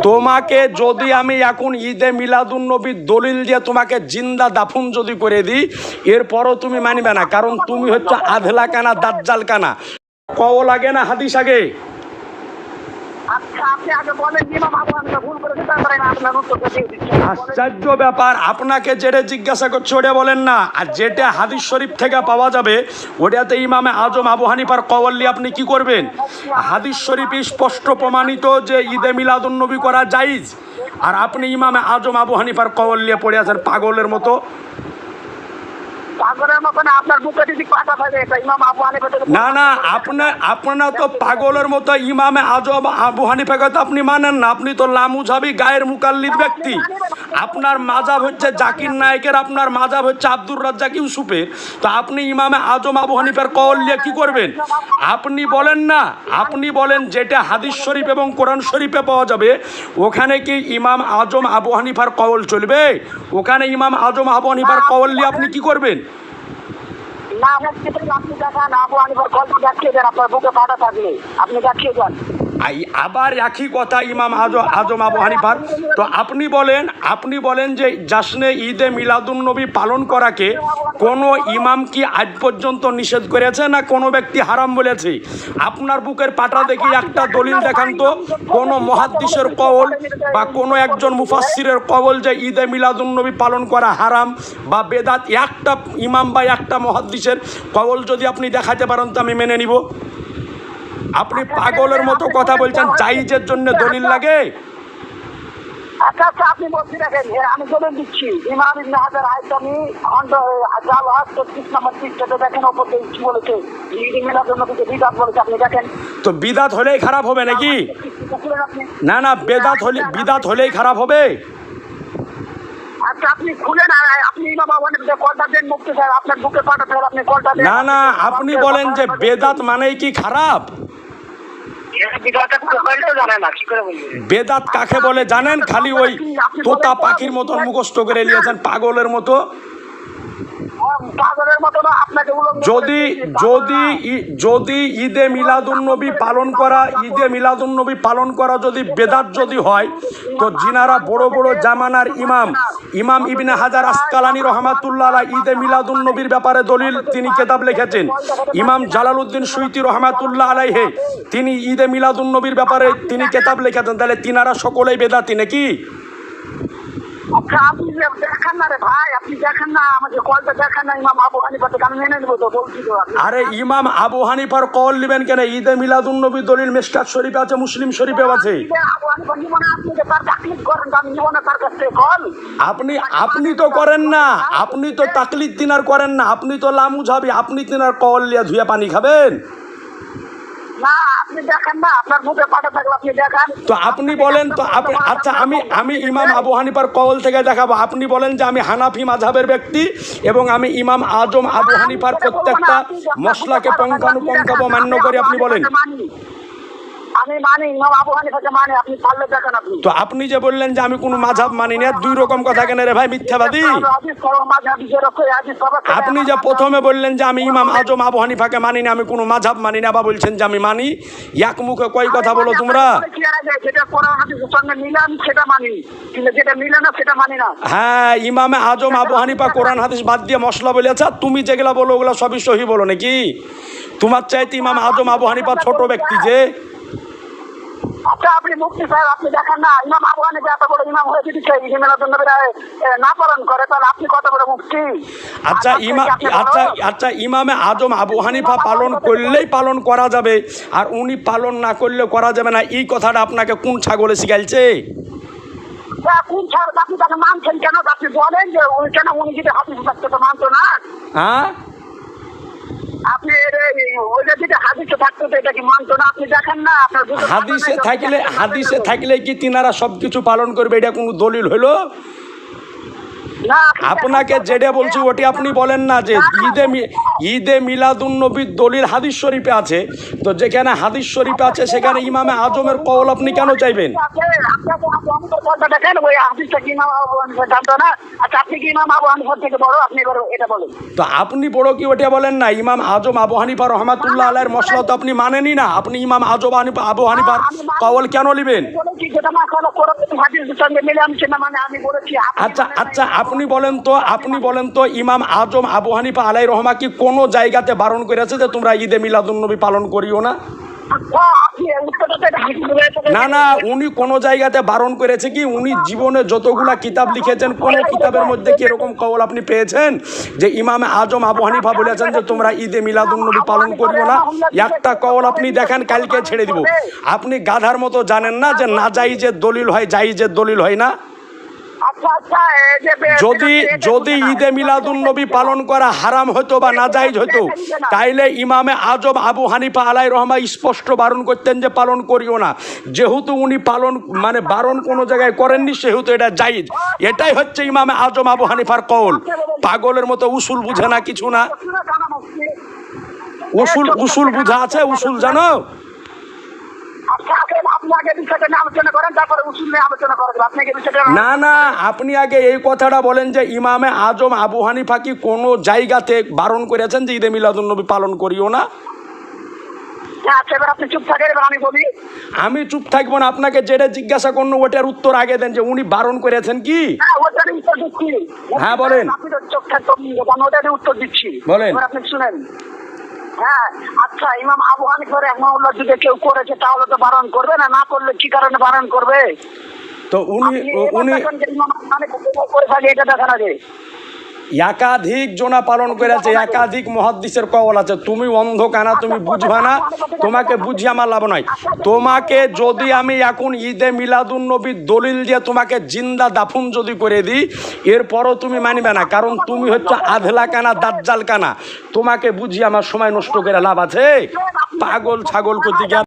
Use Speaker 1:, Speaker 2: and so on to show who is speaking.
Speaker 1: তোমাকে যদি আমি এখন ঈদে মিলাদুন্নবীর দলিল দিয়ে তোমাকে জিন্দা দাফন যদি করে দিই, এরপরও তুমি মানবে না, কারণ তুমি হচ্ছে আধলা কানা দাজ্জাল কানা। কও লাগে না হাদিস আগে? আশ্চর্য ব্যাপার, আপনাকে যেটা জিজ্ঞাসা করছে ওটা বলেন না, আর যেটা হাদিস শরীফ থেকে পাওয়া যাবে ওটাতে ইমামে আজম আবু হানিফার কওয়াল আপনি কি করবেন? হাদিস শরীফ স্পষ্ট প্রমাণিত যে ঈদে মিলাদুন্নবী করা জায়েজ, আর আপনি ইমামে আজম আবু হানিফার কওয়াল নিয়ে পড়ে আছেন পাগলের মতো। না না, আপনার তো পাগলের মতো ইমামে আজম আবু হানিফাকে তো আপনি মানেন না। আপনি তো লামুজাবি গায়ের মুকাল্লিদ ব্যক্তি। আপনার মাজাব হচ্ছে জাকির নায়েকের, আপনার মাজাব হচ্ছে আব্দুর রাজ্জাক ইউসুফের। তো আপনি ইমামে আজম আবু হানিফার কওল নিয়ে কি করবেন? আপনি বলেন না, আপনি বলেন যেটা হাদিস শরীফ এবং কোরআন শরীফে পাওয়া যাবে ওখানে কি ইমাম আজম আবু হানিফার কওল চলবে? ওখানে ইমাম আজম আবু হানিফার কওল নিয়ে আপনি কি করবেন? আবার একই কথা ইমাম আজম আবু হানিফার। তো আপনি বলেন যে জাসনে ঈদে মিলাদুন্নবী পালন করাকে কোনো ইমাম কি আজ পর্যন্ত নিষেধ করেছে না কোনো ব্যক্তি হারাম বলেছে? আপনার বুকের পাটা দেখি একটা দলিল দেখান তো, কোনো মুহাদ্দিসের কওল বা কোনো একজন মুফাসসিরের কওল যে ঈদে মিলাদুন্নবী পালন করা হারাম বা বেদাত, একটা ইমাম বা একটা মুহাদ্দিসের কওল যদি আপনি দেখাতে পারেন তো আমি মেনে নিব। আপনি পাগলের মতো কথা বলছেন, জায়েজের জন্য দলিল লাগে।
Speaker 2: আপনি বলছি দেখেন, আমি দলিল দিচ্ছি। ইমাম ইবনে হাজার হায়তামি দেখেন ওপর কি বলেছে, ঈদ মিলাদুন্নবীকে বিদআত বলেছে, আপনি দেখেন।
Speaker 1: তো বিদআত হলেই খারাপ হবে নাকি? না না, বিদআত হলেই খারাপ হবে।
Speaker 2: আচ্ছা আপনি খুলেন, আপনি ইমাম আবু হানিফার কলটা দেন, মুফতি সাহেব আপনার বুকে পাঠাতে হবে, আপনি কলটা দেন।
Speaker 1: না না, আপনি বলেন যে বেদাত মানেই কি খারাপ? বেদাত কাকে বলে জানেন? খালি ওই তোতা পাখির মতন মুখস্থ করে নিয়েছেন পাগলের মতো। যদি ঈদে মিলাদুন্নবী পালন করা যদি বেদাত যদি হয়, তো যিনারা বড় বড় জামানার ইমাম ইবনে হাজার আসকালানী রহমাতুল্লাহ আলাইহি ঈদে মিলাদুন্নবীর ব্যাপারে দলিল তিনি কিতাব লিখেছেন। ইমাম জালালউদ্দিন সুয়ুতী রহমাতুল্লাহ আলাইহি তিনি ঈদে মিলাদুন্নবীর ব্যাপারে তিনি কিতাব লিখেছেন। তাহলে তিনারা সকলেই বেদাতি নাকি?
Speaker 2: আপনি দেখেন না রে ভাই, আপনি দেখেন না, আমাকে কলটা দেখেন না ইমাম আবু হানিফা থেকে, আমি মেনে নেব তো বলছি তো।
Speaker 1: আরে ইমাম আবু হানিফার কল নেবেন কেন? ঈদে মিলাদুন্নবী দলিল মিশকাত শরীফে আছে, মুসলিম শরীফে আছে। আপনি তো করেন না, আপনি তো তাকলিদ তিনার করেন না, আপনি তো লামুজাবি, আপনি তিনার কল লিয়া ধুয়ে পানি খাবেন
Speaker 2: না? আপনি দেখেন না, আপনার মুখে পাটা থাকলে আপনি দেখান
Speaker 1: তো। আপনি বলেন তো, আচ্ছা আমি ইমাম আবু হানিফার কওল থেকে দেখাবো। আপনি বলেন যে আমি হানাফি মাযহাবের ব্যক্তি এবং আমি ইমাম আজম আবু হানিফার প্রত্যেকটা মশলাকে পঙ্খানুপঙ্খাব মান্য করি, আপনি বলেন।
Speaker 2: আমি মানি ইমাম আবু হানিফাকে মানি, আপনি পারলে দেখেন। আপনি
Speaker 1: তো আপনি যে বললেন যে আমি কোনো মাযহাব মানি না, দুই রকম কথা কেন রে ভাই, মিথ্যাবাদী। আপনি যে প্রথমে বললেন যে আমি ইমাম আজম আবু হানিফাকে মানি না, আমি কোনো মাযহাব মানি না, বা বলছেন যে আমি মানি, এক মুখে কয় কথা বলো তোমরা? হ্যাঁ, ইমামে আজম আবু হানিফা কোরআন হাদিস বাদ দিয়ে মশলা বলেছে, তুমি যেগুলা বলো ওগুলো সবই সহি বলো নাকি? তোমার চাইতে ইমাম আজম আবু হানিফা ছোট ব্যক্তি যে।
Speaker 2: আচ্ছা আপনি মুফতি সাহেব, আপনি দেখেন না, ইমাম আবু হানিফা এত বড় ইমাম হয়ে যদি ঈদ মিলাদুন্নবী না পালন করে, তাহলে আপনি কত বড় মুফতি?
Speaker 1: আচ্ছা ইমামে আজম আবু হানিফা পালন করলেই পালন করা যাবে, আর উনি পালন না করলে করা যাবে না, এই কথাটা আপনাকে কোন ছাগলে শিখাইছে?
Speaker 2: কোন ছাগল? আপনি তাকে মানছেন কেন? আপনি বলেন যে কেন উনি যদি হাদিস থাকতে তো মানতো না?
Speaker 1: হ্যাঁ,
Speaker 2: আপনি হাদিসে থাকতো তো এটা কি মানতো না? আপনি দেখেন না, হাদিসে
Speaker 1: থাকলে কি তিনারা সবকিছু পালন করবে? এটা কোনো দলিল হলো?
Speaker 2: না,
Speaker 1: আপনাকে যেটা বলছি ওটি আপনি বলেন না যে ঈদে মিলাদুন নবীর দলিল হাদিস শরীফে আছে, তো যেখানে হাদিস শরীফে আছে সেখানে ইমামে আজমের কওল আপনি কেন চাইবেন?
Speaker 2: দেখেন ওই হাদিসটা কি ইমাম আবু হানিফা জানতো না? আচ্ছা আপনি কি ইমাম আবু হানিফার থেকে বড়? আপনি এবার এটা বলেন।
Speaker 1: তো আপনি বড় কি ওটা বলেন না? ইমাম আজম আবু হানিফা রহমাতুল্লাহ আলাইহির মসলা তো আপনি মানেনই না। আপনি ইমাম আবু হানিফার কওল কেন নেবেন?
Speaker 2: বলেছি যেটা না কোনো হাদিসের সঙ্গে মিলে আমি সেটা মানে আমি বলেছি।
Speaker 1: আচ্ছা আপনি বলেন তো ইমাম আজম আবু হানিফা আলাইহির রহমা কি কোনো জায়গাতে বারণ করেছে যে তোমরা ঈদে মিলাদুন নবী পালন করিও না? না উনি কোন জায়গাতে বারণ করেছে কি? উনি জীবনে যতগুলা কিতাব লিখেছেন কোন কিতাবের মধ্যে কি এরকম কওল আপনি পেয়েছেন যে ইমামে আজম আবু হানিফা বলেছেন যে তোমরা ঈদে মিলাদুন নবী পালন করিও না? একটা কওল আপনি দেখেন, কালকে ছেড়ে দিব। আপনি গাধার মতো জানেন না যে না জায়েজের দলিল হয়, জায়েজের দলিল হয় না? যদি ঈদে মিলাদুন নবী পালন করা হারাম হতো বা নাজায়েজ হতো, তাইলে ইমামে আজম আবু হানিফা আলাইহির রহমা স্পষ্ট বারণ করতেন যে পালন করিও না। যেহেতু উনি পালন মানে বারণ কোনো জায়গায় করেননি, সেহেতু এটা জায়েজ। এটাই হচ্ছে ইমামে আজম আবু হানিফার কওল। পাগলের মতো উসুল বুঝে না, কিছু না। উসুল বুঝা আছে? উসুল জানো? না আপনি আগে এই কথাটা বলেন যে ইমামে আজম আবু হানিফা কি কোনো জায়গাতে বারণ করেছেন যে ঈদে মিলাদুন নবী পালন করিও না? আমি চুপ থাকবো না। আপনাকে যেটা জিজ্ঞাসা করবো ওটার উত্তর আগে দেন যে উনি বারণ করেছেন কি? হ্যাঁ বলেন,
Speaker 2: উত্তর দিচ্ছি,
Speaker 1: বলেন।
Speaker 2: আপনি শুনেন। হ্যাঁ আচ্ছা, ইমাম আবু হানিফা রাহমাহুল্লাহ যদি কেউ করেছে তাহলে তো বারণ করবে না? না করলে কি কারণে বারণ করবে?
Speaker 1: তো উনি
Speaker 2: এটা দেখান আগে।
Speaker 1: একাধিক জনা পালন করেছে, একাধিক মুহাদ্দিসের কওল আছে। তুমি অন্ধ কানা, তুমি বুঝবা না। তোমাকে বুঝিয়ে আমার লাভ নয়। তোমাকে যদি আমি এখন ঈদে মিলাদুন নবীর দলিল দিয়ে তোমাকে জিন্দা দাফন যদি করে দিই, এরপরও তুমি মানবে না, কারণ তুমি হচ্ছে আধলা কানা, দাজ্জাল কানা। তোমাকে বুঝিয়ে আমার সময় নষ্ট করে লাভ আছে? পাগল ছাগল করতে গিয়ে